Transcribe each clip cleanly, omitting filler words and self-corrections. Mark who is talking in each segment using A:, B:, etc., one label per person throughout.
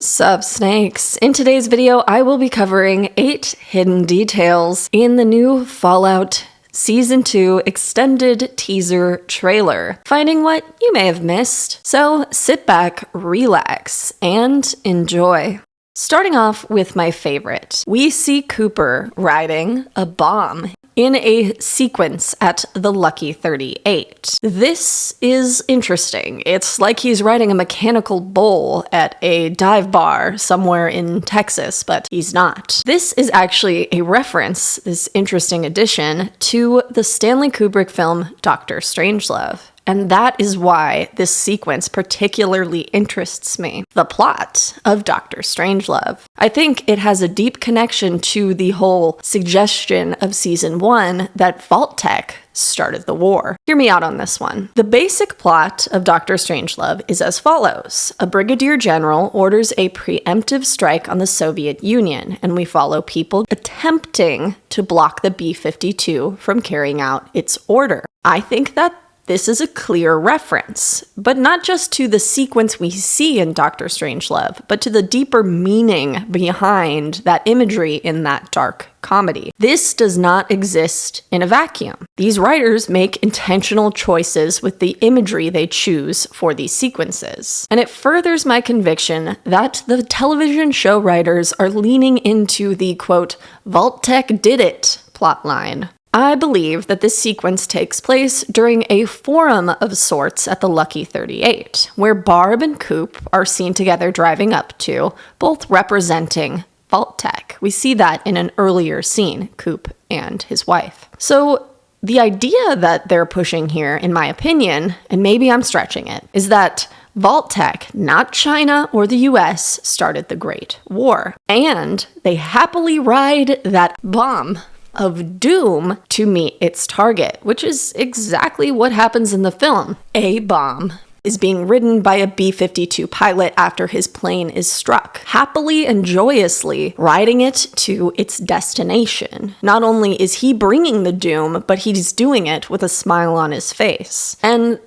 A: Sup snakes! In today's video, I will be covering 8 hidden details in the new Fallout Season 2 extended teaser trailer, finding what you may have missed. So sit back, relax, and enjoy. Starting off with my favorite, we see Cooper riding a bomb in a sequence at the Lucky 38. This is interesting. It's like he's riding a mechanical bull at a dive bar somewhere in Texas, but he's not. This is actually a reference, this interesting addition, to the Stanley Kubrick film Dr. Strangelove. And that is why this sequence particularly interests me. The plot of Dr. Strangelove. I think it has a deep connection to the whole suggestion of Season 1 that Vault-Tec started the war. Hear me out on this one. The basic plot of Dr. Strangelove is as follows. A brigadier general orders a preemptive strike on the Soviet Union, and we follow people attempting to block the B-52 from carrying out its order. I think that this is a clear reference, but not just to the sequence we see in Dr. Strangelove, but to the deeper meaning behind that imagery in that dark comedy. This does not exist in a vacuum. These writers make intentional choices with the imagery they choose for these sequences. And it furthers my conviction that the television show writers are leaning into the, quote, Vault-Tec did it plotline. I believe that this sequence takes place during a forum of sorts at the Lucky 38, where Barb and Coop are seen together driving up to, both representing Vault-Tec. We see that in an earlier scene, Coop and his wife. So the idea that they're pushing here, in my opinion, and maybe I'm stretching it, is that Vault-Tec, not China or the US, started the Great War. And they happily ride that bomb of doom to meet its target, which is exactly what happens in the film. A bomb is being ridden by a B-52 pilot after his plane is struck, happily and joyously riding it to its destination. Not only is he bringing the doom, but he's doing it with a smile on his face. And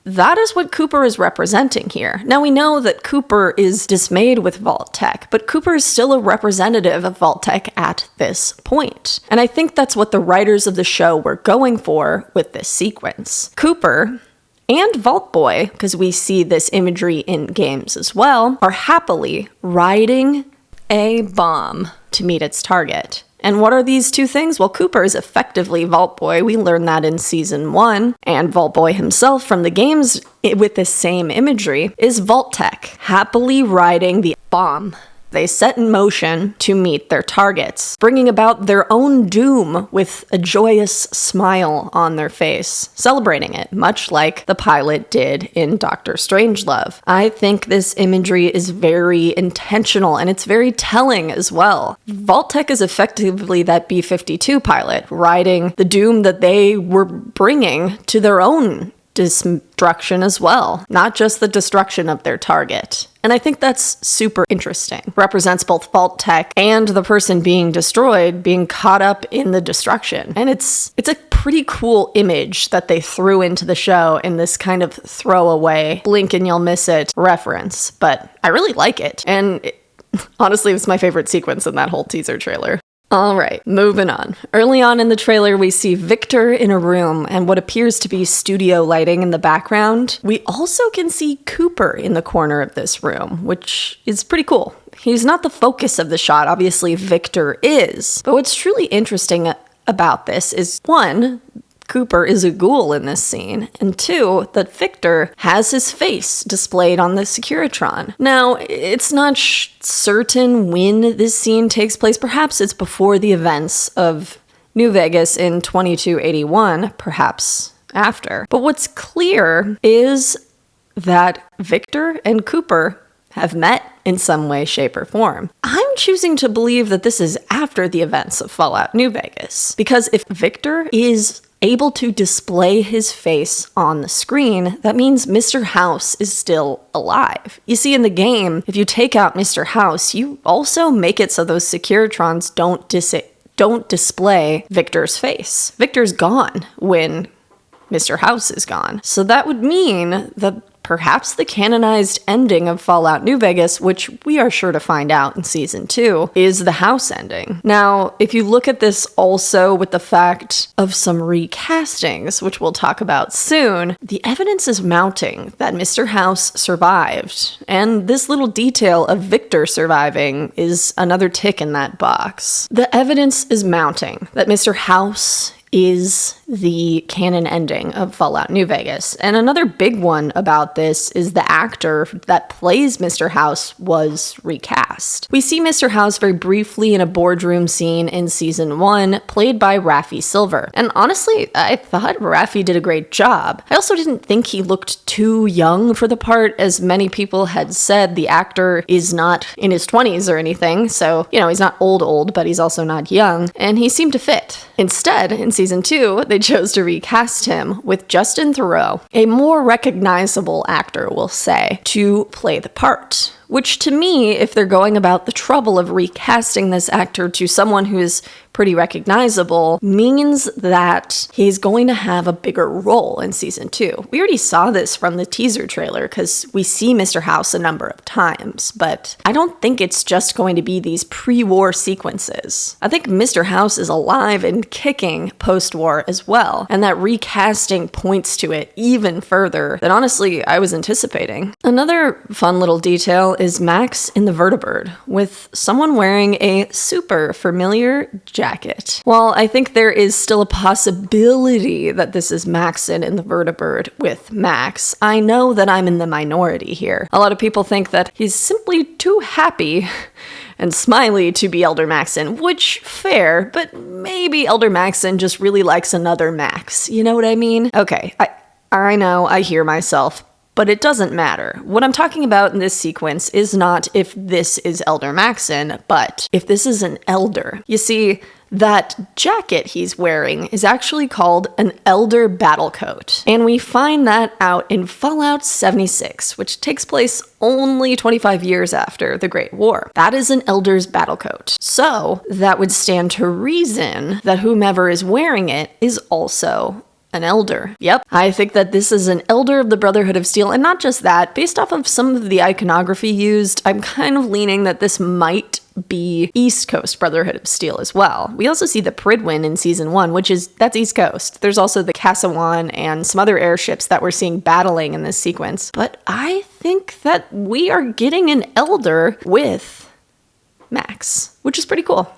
A: that is what Cooper is representing here. Now we know that Cooper is dismayed with Vault-Tec, but Cooper is still a representative of Vault-Tec at this point. And I think that's what the writers of the show were going for with this sequence. Cooper and Vault Boy, because we see this imagery in games as well, are happily riding a bomb to meet its target. And what are these two things? Well, Cooper is effectively Vault Boy. We learned that in Season 1. And Vault Boy himself from the games with this same imagery is Vault-Tec, happily riding the bomb they set in motion to meet their targets, bringing about their own doom with a joyous smile on their face, celebrating it, much like the pilot did in Dr. Strangelove. I think this imagery is very intentional, and it's very telling as well. Vault-Tec is effectively that B-52 pilot, riding the doom that they were bringing to their own destruction as well, not just the destruction of their target. And I think that's super interesting. Represents both Vault-Tec and the person being destroyed being caught up in the destruction. And it's a pretty cool image that they threw into the show in this kind of throwaway, blink and you'll miss it reference. But I really like it. And honestly, it's my favorite sequence in that whole teaser trailer. All right, moving on. Early on in the trailer, we see Victor in a room and what appears to be studio lighting in the background. We also can see Cooper in the corner of this room, which is pretty cool. He's not the focus of the shot, obviously Victor is. But what's truly interesting about this is, one, Cooper is a ghoul in this scene, and two, that Victor has his face displayed on the Securitron. Now, it's not certain when this scene takes place. Perhaps it's before the events of New Vegas in 2281, perhaps after. But what's clear is that Victor and Cooper have met in some way, shape, or form. I'm choosing to believe that this is after the events of Fallout New Vegas, because if Victor is able to display his face on the screen, that means Mr. House is still alive. You see, in the game, if you take out Mr. House, you also make it so those Securitrons don't display Victor's face. Victor's gone when Mr. House is gone. So that would mean that perhaps the canonized ending of Fallout New Vegas, which we are sure to find out in Season 2, is the house ending. Now, if you look at this also with the fact of some recastings, which we'll talk about soon, the evidence is mounting that Mr. House survived, and this little detail of Victor surviving is another tick in that box. The evidence is mounting that Mr. House is the canon ending of Fallout New Vegas. And another big one about this is the actor that plays Mr. House was recast. We see Mr. House very briefly in a boardroom scene in Season 1, played by Raffi Silver. And honestly, I thought Raffi did a great job. I also didn't think he looked too young for the part, as many people had said the actor is not in his 20s or anything, so, he's not old, but he's also not young, and he seemed to fit. Instead, in Season 2, they chose to recast him with Justin Theroux, a more recognizable actor, we'll say, to play the part. Which to me, if they're going about the trouble of recasting this actor to someone who is pretty recognizable, means that he's going to have a bigger role in Season 2. We already saw this from the teaser trailer because we see Mr. House a number of times, but I don't think it's just going to be these pre-war sequences. I think Mr. House is alive and kicking post-war as well, and that recasting points to it even further than honestly I was anticipating. Another fun little detail is Max in the Vertibird, with someone wearing a super familiar jacket. While I think there is still a possibility that this is Maxon in the Vertibird with Max, I know that I'm in the minority here. A lot of people think that he's simply too happy and smiley to be Elder Maxon, which, fair, but maybe Elder Maxon just really likes another Max. You know what I mean? Okay, I know, I hear myself, but it doesn't matter. What I'm talking about in this sequence is not if this is Elder Maxon, but if this is an Elder. You see, that jacket he's wearing is actually called an Elder battle coat, and we find that out in Fallout 76, which takes place only 25 years after the Great War. That is an Elder's battle coat. So that would stand to reason that whomever is wearing it is also an Elder. Yep, I think that this is an Elder of the Brotherhood of Steel, and not just that, based off of some of the iconography used, I'm kind of leaning that this might be East Coast Brotherhood of Steel as well. We also see the Pridwin in Season 1, that's East Coast. There's also the Cassawan and some other airships that we're seeing battling in this sequence. But I think that we are getting an Elder with Max, which is pretty cool.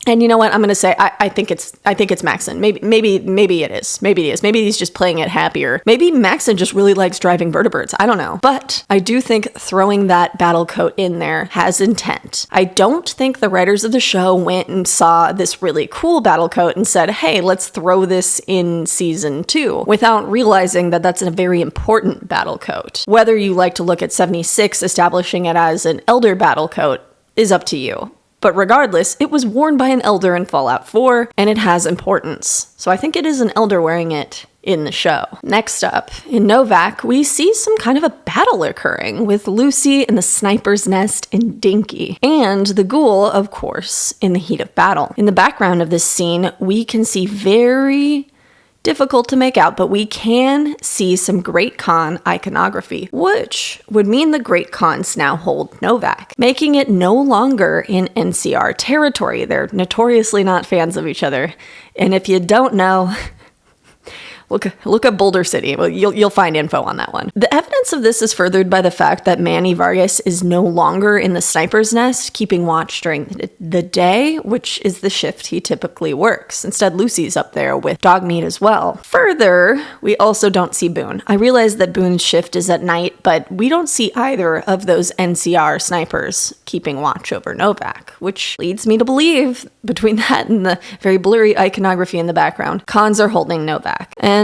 A: And you know what? I'm going to say I think it's Maxon. Maybe it is. Maybe it is. Maybe he's just playing it happier. Maybe Maxon just really likes driving vertibirds. I don't know. But I do think throwing that battle coat in there has intent. I don't think the writers of the show went and saw this really cool battle coat and said, hey, let's throw this in Season 2, without realizing that that's a very important battle coat. Whether you like to look at 76 establishing it as an Elder battle coat is up to you. But regardless, it was worn by an Elder in Fallout 4, and it has importance. So I think it is an Elder wearing it in the show. Next up, in Novac, we see some kind of a battle occurring with Lucy and the Sniper's Nest and Dinky, and the Ghoul, of course, in the heat of battle. In the background of this scene, we can see very difficult to make out, but we can see some Great Khan iconography, which would mean the Great Khans now hold Novac, making it no longer in NCR territory. They're notoriously not fans of each other. And if you don't know, look up Boulder City. Well, you'll find info on that one. The evidence of this is furthered by the fact that Manny Vargas is no longer in the Sniper's Nest, keeping watch during the day, which is the shift he typically works. Instead, Lucy's up there with Dogmeat as well. Further, we also don't see Boone. I realize that Boone's shift is at night, but we don't see either of those NCR snipers keeping watch over Novac, which leads me to believe, between that and the very blurry iconography in the background, Khans are holding Novac. And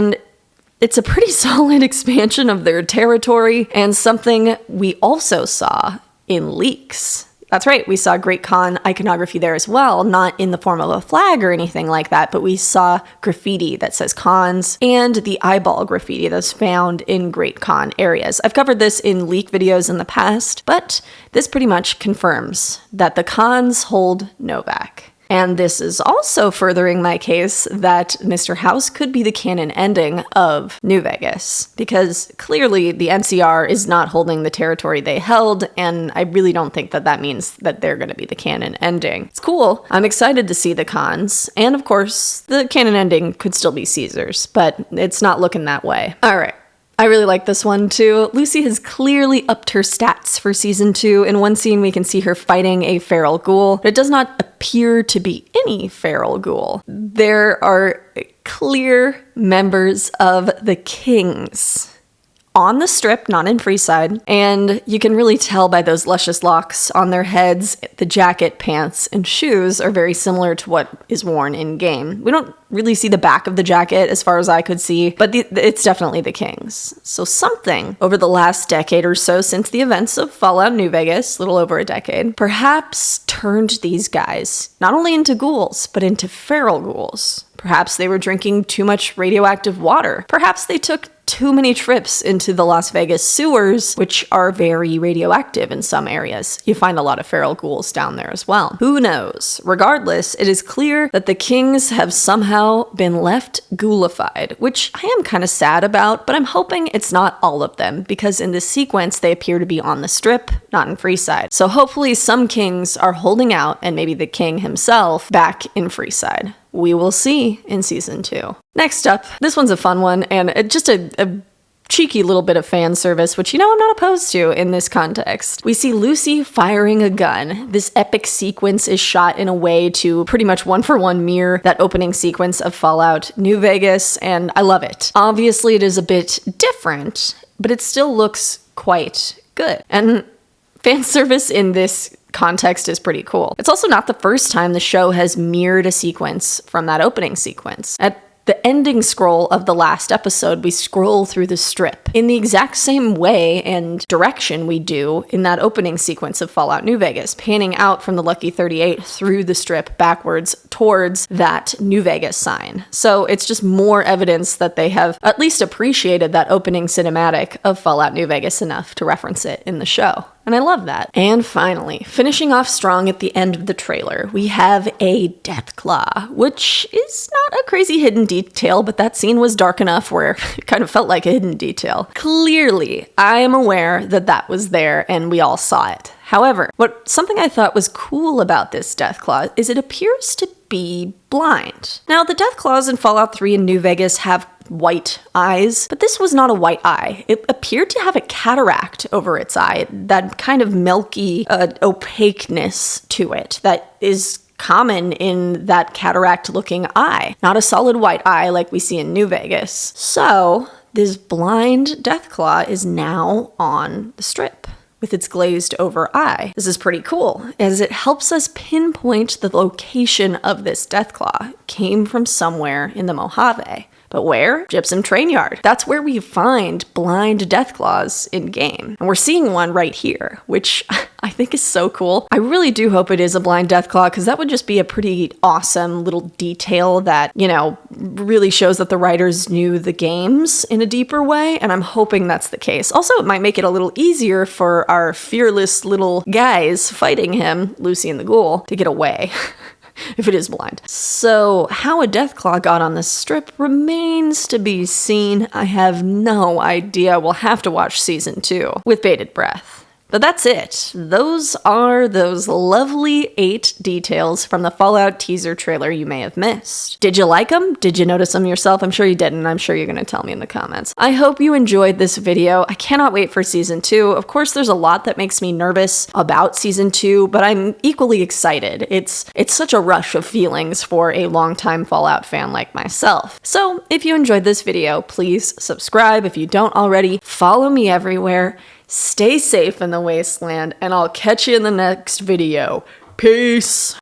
A: it's a pretty solid expansion of their territory, and something we also saw in leaks. That's right, we saw Great Khan iconography there as well, not in the form of a flag or anything like that, but we saw graffiti that says Khans and the eyeball graffiti that's found in Great Khan areas. I've covered this in leak videos in the past, but this pretty much confirms that the Khans hold Novac. And this is also furthering my case that Mr. House could be the canon ending of New Vegas, because clearly the NCR is not holding the territory they held, and I really don't think that that means that they're going to be the canon ending. It's cool. I'm excited to see the cons, and of course, the canon ending could still be Caesar's, but it's not looking that way. All right. I really like this one too. Lucy has clearly upped her stats for season 2. In one scene, we can see her fighting a feral ghoul, but it does not appear to be any feral ghoul. There are clear members of the Kings on the strip, not in Freeside, and you can really tell by those luscious locks on their heads. The jacket, pants, and shoes are very similar to what is worn in-game. We don't really see the back of the jacket as far as I could see, but it's definitely the Kings. So something over the last decade or so since the events of Fallout New Vegas, a little over a decade, perhaps turned these guys not only into ghouls, but into feral ghouls. Perhaps they were drinking too much radioactive water. Perhaps they took too many trips into the Las Vegas sewers, which are very radioactive in some areas. You find a lot of feral ghouls down there as well. Who knows? Regardless, it is clear that the Kings have somehow been left ghoulified, which I am kind of sad about, but I'm hoping it's not all of them, because in this sequence, they appear to be on the strip, not in Freeside. So hopefully some Kings are holding out, and maybe the King himself back in Freeside. We will see in season 2. Next up, this one's a fun one, and just a cheeky little bit of fan service, which, I'm not opposed to in this context. We see Lucy firing a gun. This epic sequence is shot in a way to pretty much one-for-one mirror that opening sequence of Fallout New Vegas, and I love it. Obviously, it is a bit different, but it still looks quite good. And fan service in this context is pretty cool. It's also not the first time the show has mirrored a sequence from that opening sequence. At the ending scroll of the last episode, we scroll through the strip in the exact same way and direction we do in that opening sequence of Fallout New Vegas, panning out from the Lucky 38 through the strip backwards towards that New Vegas sign. So it's just more evidence that they have at least appreciated that opening cinematic of Fallout New Vegas enough to reference it in the show. And I love that. And finally, finishing off strong at the end of the trailer, we have a Deathclaw, which is not a crazy hidden detail, but that scene was dark enough where it kind of felt like a hidden detail. Clearly, I am aware that that was there and we all saw it. However, something I thought was cool about this Deathclaw is it appears to be blind. Now, the Deathclaws in Fallout 3 and New Vegas have white eyes, but this was not a white eye. It appeared to have a cataract over its eye, that kind of milky opaqueness to it that is common in that cataract-looking eye. Not a solid white eye like we see in New Vegas. So, this blind Deathclaw is now on the strip with its glazed over eye. This is pretty cool, as it helps us pinpoint the location of this Deathclaw. It came from somewhere in the Mojave. But where? Gypsum Train Yard. That's where we find blind Deathclaws in-game. And we're seeing one right here, which I think is so cool. I really do hope it is a blind Deathclaw, because that would just be a pretty awesome little detail that, really shows that the writers knew the games in a deeper way, and I'm hoping that's the case. Also, it might make it a little easier for our fearless little guys fighting him, Lucy and the Ghoul, to get away. If it is blind. So, how a Deathclaw got on the strip remains to be seen. I have no idea. We'll have to watch season 2 with bated breath. But that's it. Those are those lovely 8 details from the Fallout teaser trailer you may have missed. Did you like them? Did you notice them yourself? I'm sure you didn't. I'm sure you're going to tell me in the comments. I hope you enjoyed this video. I cannot wait for season 2. Of course, there's a lot that makes me nervous about season 2, but I'm equally excited. It's such a rush of feelings for a longtime Fallout fan like myself. So if you enjoyed this video, please subscribe. If you don't already, follow me everywhere. Stay safe in the wasteland, and I'll catch you in the next video. Peace!